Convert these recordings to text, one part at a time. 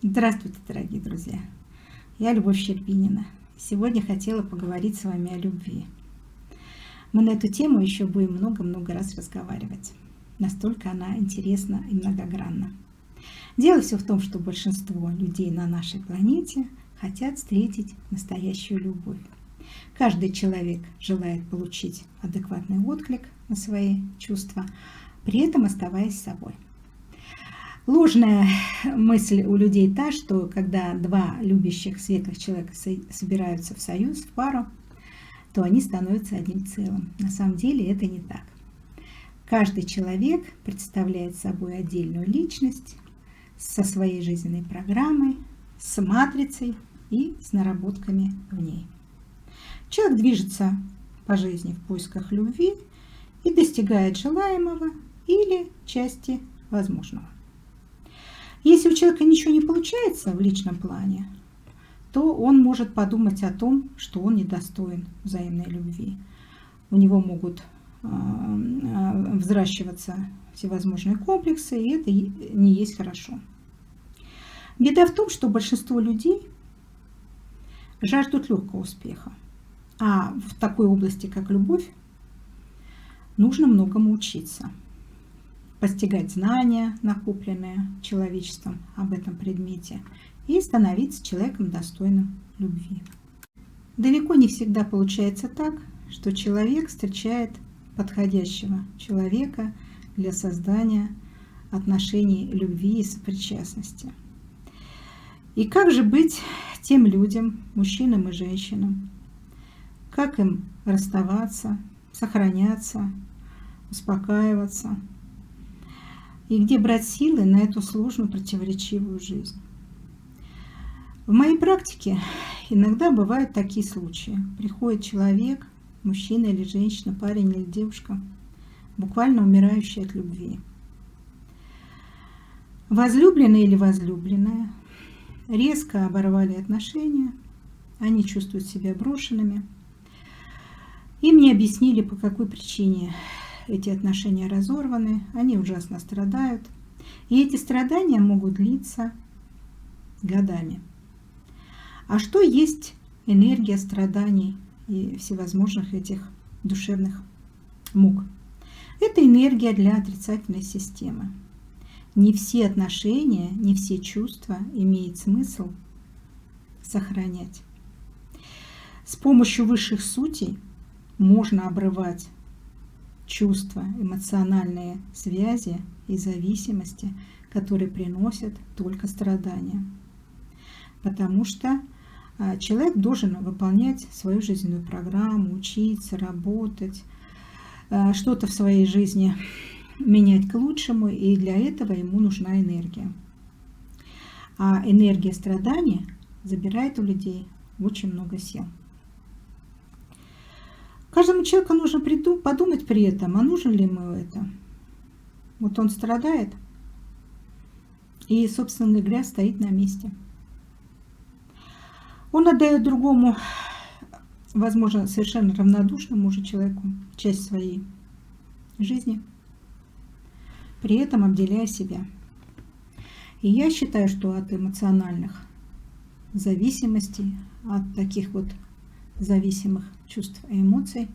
Здравствуйте, дорогие друзья! Я Любовь Щербинина. Сегодня хотела поговорить с вами о любви. Мы на эту тему еще будем много-много раз разговаривать. Настолько она интересна и многогранна. Дело все в том, что большинство людей на нашей планете хотят встретить настоящую любовь. Каждый человек желает получить адекватный отклик на свои чувства, при этом оставаясь собой. Ложная мысль у людей та, что когда два любящих светлых человека собираются в союз, в пару, то они становятся одним целым. На самом деле это не так. Каждый человек представляет собой отдельную личность со своей жизненной программой, с матрицей и с наработками в ней. Человек движется по жизни в поисках любви и достигает желаемого или части возможного. Если у человека ничего не получается в личном плане, то он может подумать о том, что он недостоин взаимной любви. У него могут взращиваться всевозможные комплексы, и это не есть хорошо. Беда в том, что большинство людей жаждут легкого успеха, а в такой области, как любовь, нужно многому учиться. Постигать знания, накопленные человечеством об этом предмете, и становиться человеком, достойным любви. Далеко не всегда получается так, что человек встречает подходящего человека для создания отношений любви и сопричастности. И как же быть тем людям, мужчинам и женщинам? Как им расставаться, сохраняться, успокаиваться? И где брать силы на эту сложную, противоречивую жизнь? В моей практике иногда бывают такие случаи. Приходит человек, мужчина или женщина, парень или девушка, буквально умирающий от любви. Возлюбленный или возлюбленная резко оборвали отношения, они чувствуют себя брошенными. Им не объяснили, по какой причине эти отношения разорваны, они ужасно страдают. И эти страдания могут длиться годами. А что есть энергия страданий и всевозможных этих душевных мук? Это энергия для отрицательной системы. Не все отношения, не все чувства имеет смысл сохранять. С помощью высших сутей можно обрывать чувства, эмоциональные связи и зависимости, которые приносят только страдания. Потому что человек должен выполнять свою жизненную программу, учиться, работать, что-то в своей жизни менять к лучшему, и для этого ему нужна энергия. А энергия страдания забирает у людей очень много сил. Каждому человеку нужно подумать при этом, а нужно ли ему это. Вот он страдает и, собственно говоря, стоит на месте. Он отдает другому, возможно, совершенно равнодушному уже человеку часть своей жизни, при этом обделяя себя. И я считаю, что от эмоциональных зависимостей, от таких вот зависимых чувств и эмоций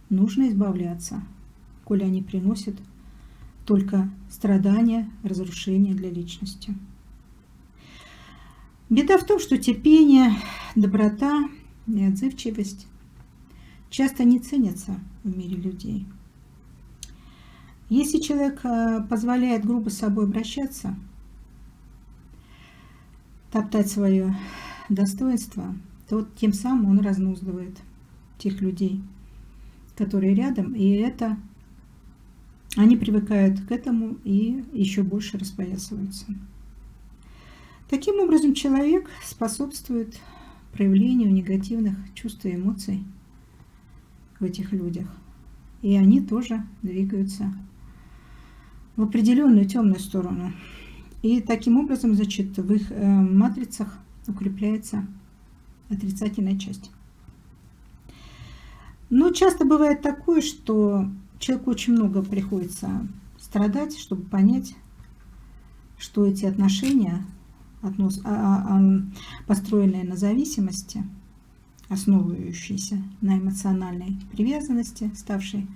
нужно избавляться, коли они приносят только страдания, разрушения для личности. Беда в том, что терпение, доброта и отзывчивость часто не ценятся в мире людей. Если человек позволяет грубо с собой обращаться, топтать свое достоинство, то тем самым он разнузливает тех людей, которые рядом, и они привыкают к этому и еще больше распоясываются. Таким образом, человек способствует проявлению негативных чувств и эмоций в этих людях, и они тоже двигаются в определенную темную сторону. И таким образом, значит, в их матрицах укрепляется отрицательная часть. Но часто бывает такое, что человеку очень много приходится страдать, чтобы понять, что эти отношения построенные на зависимости, основывающиеся на эмоциональной привязанности, ставшей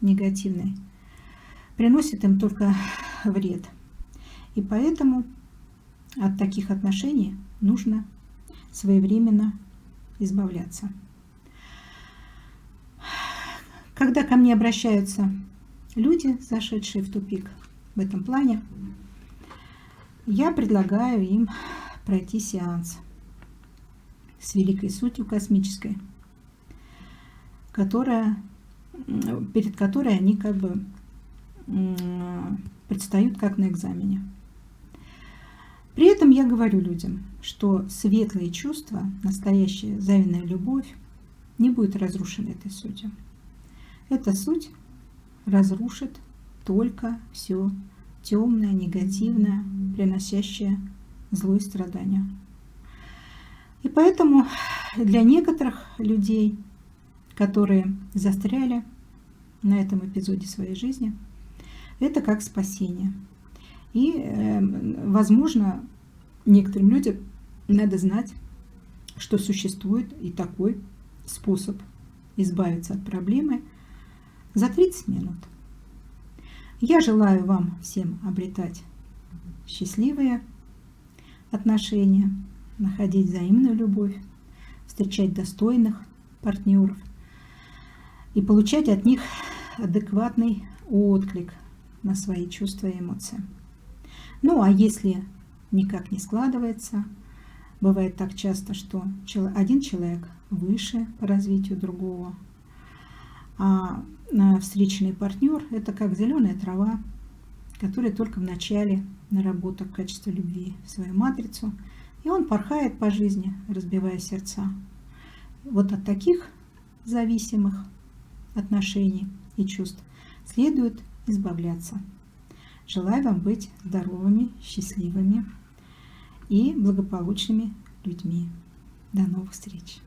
негативной, приносят им только вред. И поэтому от таких отношений нужно своевременно избавляться. Когда ко мне обращаются люди, зашедшие в тупик в этом плане, я предлагаю им пройти сеанс с великой сутью космической, перед которой они как бы предстают как на экзамене. При этом я говорю людям, что светлые чувства, настоящая взаимная любовь не будет разрушена этой сутью. Эта суть разрушит только все темное, негативное, приносящее зло и страдания. И поэтому для некоторых людей, которые застряли на этом эпизоде своей жизни, это как спасение. И, возможно, некоторым людям надо знать, что существует и такой способ избавиться от проблемы за 30 минут. Я желаю вам всем обретать счастливые отношения, находить взаимную любовь, встречать достойных партнеров и получать от них адекватный отклик на свои чувства и эмоции. Ну, а если никак не складывается, бывает так часто, что один человек выше по развитию другого, а встречный партнер – это как зеленая трава, который только в начале наработал качество любви в свою матрицу, и он порхает по жизни, разбивая сердца. Вот от таких зависимых отношений и чувств следует избавляться. Желаю вам быть здоровыми, счастливыми и благополучными людьми. До новых встреч!